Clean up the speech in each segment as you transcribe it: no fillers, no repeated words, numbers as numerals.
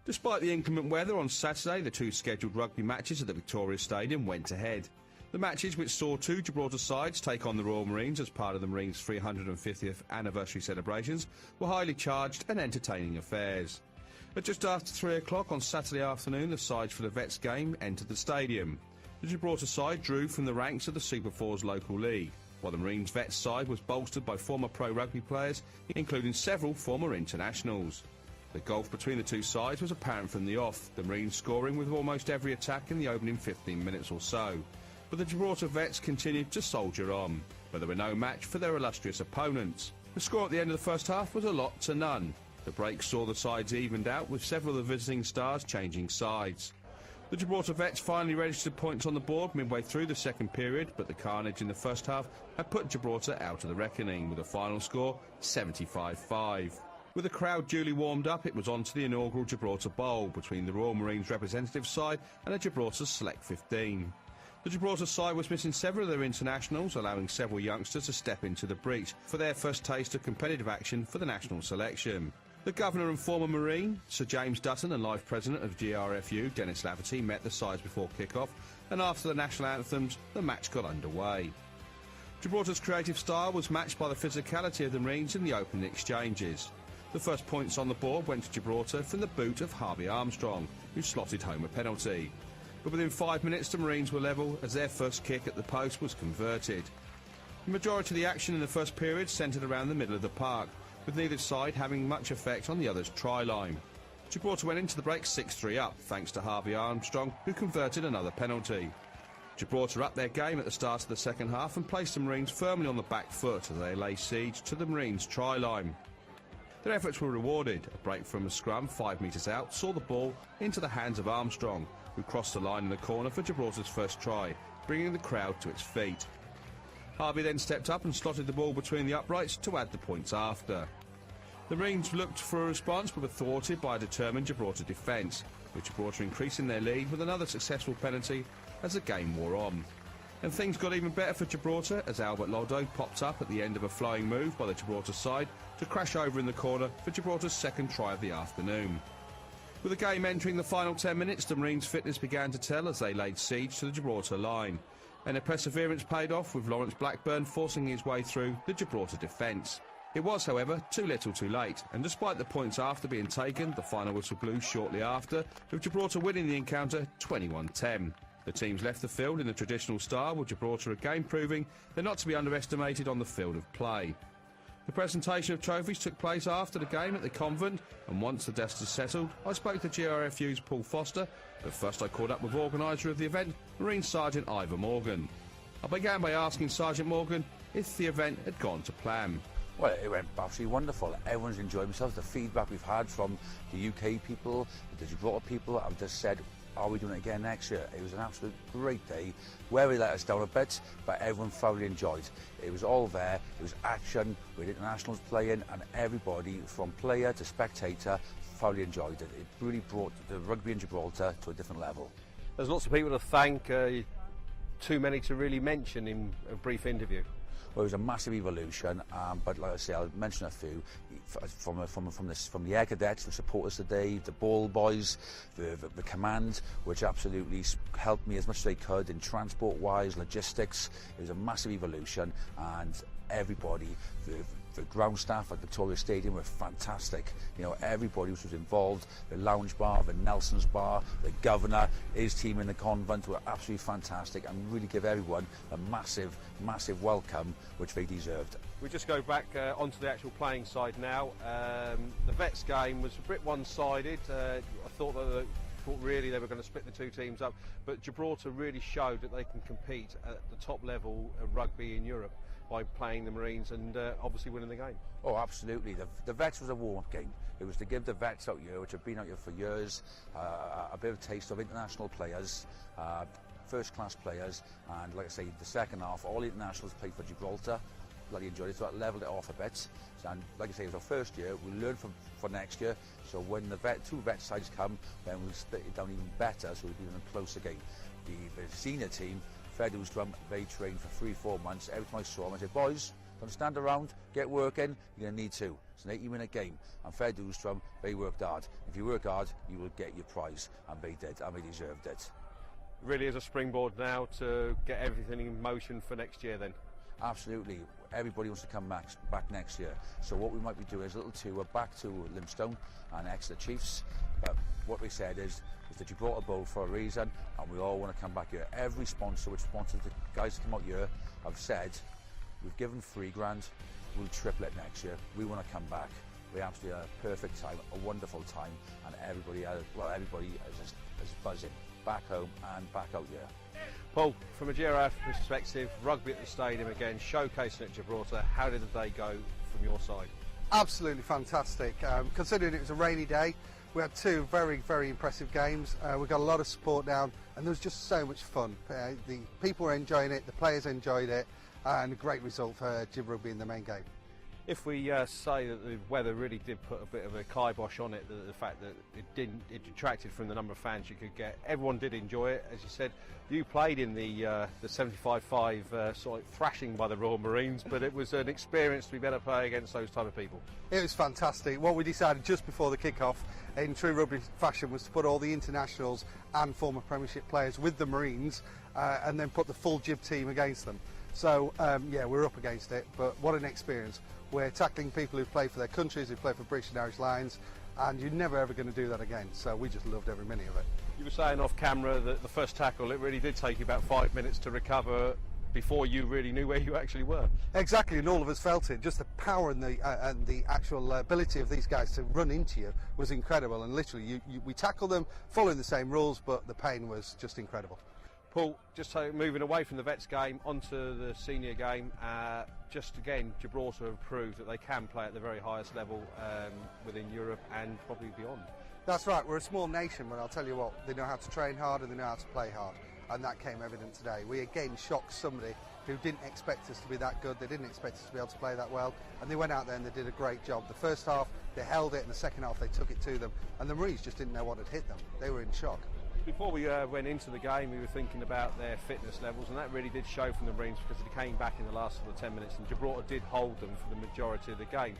Despite the inclement weather on Saturday, the two scheduled rugby matches at the Victoria Stadium went ahead. The matches, which saw two Gibraltar sides take on the Royal Marines as part of the Marines' 350th anniversary celebrations, were highly charged and entertaining affairs. At just after 3 o'clock on Saturday afternoon, the sides for the Vets game entered the stadium. The Gibraltar side drew from the ranks of the Super Fours local league, while the Marines Vets side was bolstered by former pro rugby players, including several former internationals. The gulf between the two sides was apparent from the off, the Marines scoring with almost every attack in the opening 15 minutes or so. But the Gibraltar Vets continued to soldier on, but they were no match for their illustrious opponents. The score at the end of the first half was a lot to none. The break saw the sides evened out, with several of the visiting stars changing sides. The Gibraltar Vets finally registered points on the board midway through the second period, but the carnage in the first half had put Gibraltar out of the reckoning, with a final score 75-5. With the crowd duly warmed up, it was on to the inaugural Gibraltar Bowl between the Royal Marines representative side and the Gibraltar Select 15. The Gibraltar side was missing several of their internationals, allowing several youngsters to step into the breach for their first taste of competitive action for the national selection. The Governor and former Marine, Sir James Dutton, and Life President of GRFU, Dennis Laverty, met the sides before kick-off, and after the national anthems, the match got underway. Gibraltar's creative style was matched by the physicality of the Marines in the opening exchanges. The first points on the board went to Gibraltar from the boot of Harvey Armstrong, who slotted home a penalty. But within 5 minutes, the Marines were level as their first kick at the post was converted. The majority of the action in the first period centred around the middle of the park, with neither side having much effect on the other's try line. Gibraltar went into the break 6-3 up, thanks to Harvey Armstrong, who converted another penalty. Gibraltar upped their game at the start of the second half and placed the Marines firmly on the back foot as they lay siege to the Marines' try line. Their efforts were rewarded. A break from a scrum 5 metres out saw the ball into the hands of Armstrong, who crossed the line in the corner for Gibraltar's first try, bringing the crowd to its feet. Harvey then stepped up and slotted the ball between the uprights to add the points after. The Marines looked for a response but were thwarted by a determined Gibraltar defence, with Gibraltar increasing their lead with another successful penalty as the game wore on. And things got even better for Gibraltar as Albert Loddo popped up at the end of a flowing move by the Gibraltar side to crash over in the corner for Gibraltar's second try of the afternoon. With the game entering the final 10 minutes, the Marines' fitness began to tell as they laid siege to the Gibraltar line. And their perseverance paid off, with Lawrence Blackburn forcing his way through the Gibraltar defence. It was, however, too little too late, and despite the points after being taken, the final whistle blew shortly after, with Gibraltar winning the encounter 21-10. The teams left the field in the traditional style, with Gibraltar again proving they're not to be underestimated on the field of play. The presentation of trophies took place after the game at the Convent, and once the dust had settled, I spoke to GRFU's Paul Foster, but first I caught up with organiser of the event, Marine Sergeant Ivor Morgan. I began by asking Sergeant Morgan if the event had gone to plan. Well, it went absolutely wonderful. Everyone's enjoyed themselves. The feedback we've had from the UK people, the Gibraltar people, have just said, are we doing it again next year? It was an absolute great day, where we let us down a bit, but everyone thoroughly enjoyed. It was all there, it was action, we had internationals playing, and everybody, from player to spectator, thoroughly enjoyed it. It really brought the rugby in Gibraltar to a different level. There's lots of people to thank, too many to really mention in a brief interview. Well, it was a massive evolution, but like I say, I'll mention a few from the Air Cadets who support us today, the ball boys, the command, which absolutely helped me as much as they could in transport-wise, logistics. It was a massive evolution, and everybody, the ground staff at Victoria Stadium were fantastic. You know, everybody was involved. The lounge bar, the Nelson's bar, the governor, his team in the Convent were absolutely fantastic, and really give everyone a massive, massive welcome, which they deserved. We just go back onto the actual playing side now. The Vets game was a bit one-sided. I thought really they were going to split the two teams up, but Gibraltar really showed that they can compete at the top level of rugby in Europe by playing the Marines and obviously winning the game. Oh, absolutely. The Vets was a warm-up game. It was to give the Vets out here, which have been out here for years, a bit of a taste of international players, first-class players, and like I say, the second half, all the internationals played for Gibraltar. Bloody enjoyed it, so that levelled it off a bit. And like I say, it was our first year. We'll learn for next year. So when the two vet sides come, then we'll split it down even better, so we'll be in a closer game. The senior team, Fedus Drum, they trained for 3-4 months. Every time I saw them, I said, boys, Don't stand around, get working, you're going to need to. It's an 80-minute game, and fair dues to them, they worked hard. If you work hard, you will get your prize, and they did, and they deserved it. Really is a springboard now to get everything in motion for next year then? Absolutely. Everybody wants to come back next year. So what we might be doing is a little tour back to Limstone and Exeter Chiefs. But what we said is that you brought a bowl for a reason, and we all want to come back here. Every sponsor which sponsored the guys to come out here have said, we've given $3,000, we'll triple it next year. We want to come back. We absolutely had a perfect time, a wonderful time, and everybody is buzzing back home and back out here. Paul, from a GRF perspective, rugby at the stadium again, showcasing at Gibraltar, how did the day go from your side? Absolutely fantastic. Considering it was a rainy day, we had two very, very impressive games. We got a lot of support down, and there was just so much fun. The people were enjoying it, the players enjoyed it, and a great result for Gib Rugby in the main game. If we say that the weather really did put a bit of a kibosh on it, the fact that it detracted from the number of fans you could get, everyone did enjoy it. As you said, you played in the 75-5 sort of thrashing by the Royal Marines, but it was an experience to be better play against those type of people. It was fantastic. What we decided just before the kick-off, in true rugby fashion, was to put all the internationals and former Premiership players with the Marines, and then put the full Gib team against them. So, yeah, we're up against it, but what an experience. We're tackling people who play for their countries, who play for British and Irish Lions, and you're never ever going to do that again. So we just loved every minute of it. You were saying off camera that the first tackle, it really did take you about 5 minutes to recover before you really knew where you actually were. Exactly, and all of us felt it. Just the power and the actual ability of these guys to run into you was incredible. And literally, we tackled them following the same rules, but the pain was just incredible. Paul, just moving away from the Vets game onto the senior game, just again, Gibraltar have proved that they can play at the very highest level within Europe and probably beyond. That's right, we're a small nation, but I'll tell you what, they know how to train hard and they know how to play hard, and that came evident today. We again shocked somebody who didn't expect us to be that good, they didn't expect us to be able to play that well, and they went out there and they did a great job. The first half, they held it, and the second half, they took it to them, and the Marines just didn't know what had hit them. They were in shock. Before we went into the game, we were thinking about their fitness levels, and that really did show from the Marines because they came back in the last sort of 10 minutes, and Gibraltar did hold them for the majority of the game.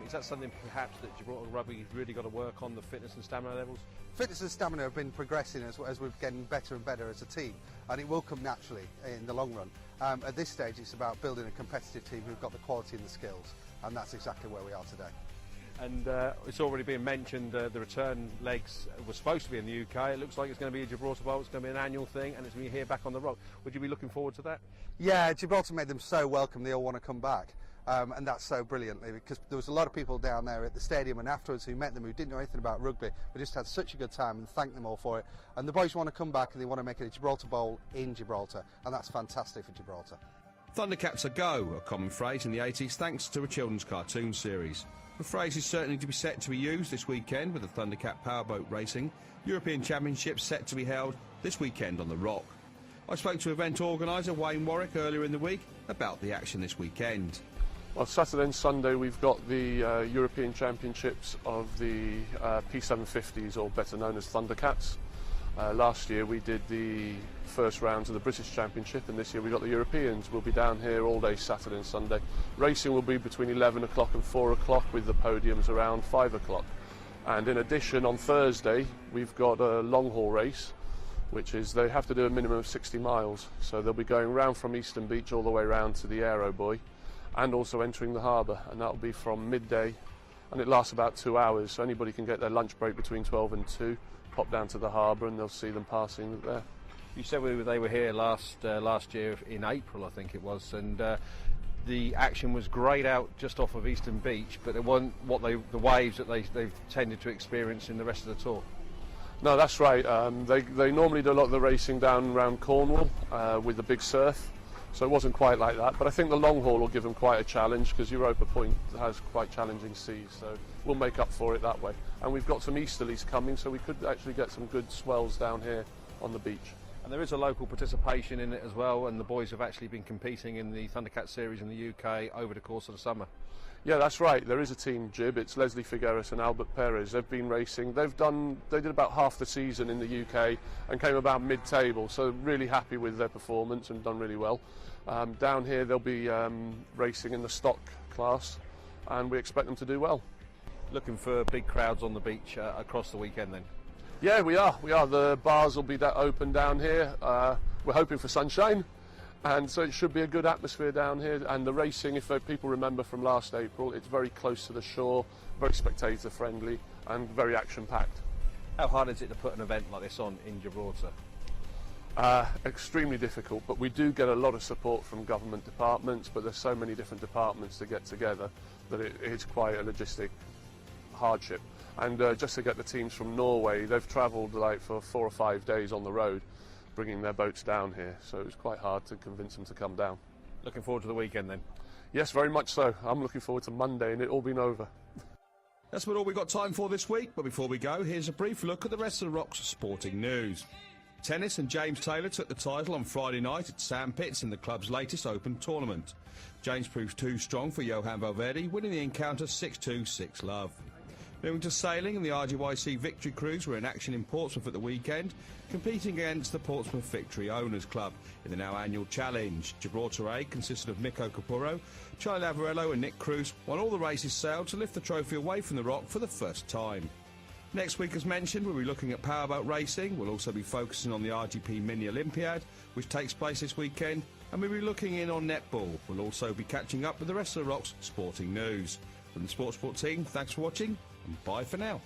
Is that something perhaps that Gibraltar Rugby has really got to work on, the fitness and stamina levels? Fitness and stamina have been progressing as we're getting better and better as a team, and it will come naturally in the long run. At this stage, it's about building a competitive team who've got the quality and the skills, and that's exactly where we are today. And it's already been mentioned, the return legs were supposed to be in the UK. It looks like it's going to be a Gibraltar Bowl. It's going to be an annual thing, and it's going to be here back on the rock. Would you be looking forward to that? Yeah, Gibraltar made them so welcome. They all want to come back. And that's so brilliantly, because there was a lot of people down there at the stadium and afterwards who met them who didn't know anything about rugby, but just had such a good time, and thanked them all for it. And the boys want to come back and they want to make it a Gibraltar Bowl in Gibraltar, and that's fantastic for Gibraltar. Thundercats a go, a common phrase in the 80s thanks to a children's cartoon series. The phrase is certainly to be set to be used this weekend with the Thundercat powerboat racing. European Championships set to be held this weekend on the Rock. I spoke to event organiser Wayne Warwick earlier in the week about the action this weekend. Well, Saturday and Sunday we've got the European Championships of the P750s, or better known as Thundercats. Last year we did the first rounds of the British Championship, and this year we got the Europeans. We'll be down here all day Saturday and Sunday. Racing will be between 11 o'clock and 4 o'clock with the podiums around 5 o'clock. And in addition, on Thursday we've got a long haul race, which is they have to do a minimum of 60 miles. So they'll be going round from Eastern Beach all the way round to the Aero Buoy, and also entering the harbour, and that'll be from midday, and it lasts about 2 hours, so anybody can get their lunch break between 12 and 2, pop down to the harbour and they'll see them passing there. You said they were here last year in April, I think it was, and the action was greyed out just off of Eastern Beach, but it wasn't the waves that they've tended to experience in the rest of the tour. No, that's right. They normally do a lot of the racing down around Cornwall with the big surf, so it wasn't quite like that. But I think the long haul will give them quite a challenge, because Europa Point has quite challenging seas, so we'll make up for it that way. And we've got some easterlies coming, so we could actually get some good swells down here on the beach. And there is a local participation in it as well, and the boys have actually been competing in the Thundercat series in the UK over the course of the summer. Yeah, that's right. There is a team, Jib. It's Leslie Figueres and Albert Perez. They've been racing. They did about half the season in the UK and came about mid-table, so really happy with their performance and done really well. Down here they'll be racing in the stock class, and we expect them to do well. Looking for big crowds on the beach across the weekend then? Yeah, we are. The bars will be open down here. We're hoping for sunshine, and so it should be a good atmosphere down here. And the racing, if people remember from last April, it's very close to the shore, very spectator friendly and very action packed. How hard is it to put an event like this on in Gibraltar? Extremely difficult, but we do get a lot of support from government departments, but there's so many different departments to get together that it is quite a logistic hardship. And just to get the teams from Norway, they've travelled like for 4 or 5 days on the road, bringing their boats down here, so it was quite hard to convince them to come down. Looking forward to the weekend then? Yes, very much so. I'm looking forward to Monday and it all been over. That's about all we've got time for this week, but before we go, here's a brief look at the rest of the Rock's sporting news. Tennis, and James Taylor took the title on Friday night at Sandpits in the club's latest Open tournament. James proved too strong for Johan Valverde, winning the encounter 6-2, 6-love. Moving to sailing, and the RGYC Victory Cruise were in action in Portsmouth at the weekend, competing against the Portsmouth Victory Owners Club in the now annual challenge. Gibraltar A consisted of Mikko Capurro, Charlie Lavarello and Nick Cruz, while all the races sailed to lift the trophy away from the Rock for the first time. Next week, as mentioned, we'll be looking at powerboat racing. We'll also be focusing on the RGP Mini Olympiad, which takes place this weekend, and we'll be looking in on netball. We'll also be catching up with the rest of the Rock's sporting news. From the Sportsport team, thanks for watching, and bye for now.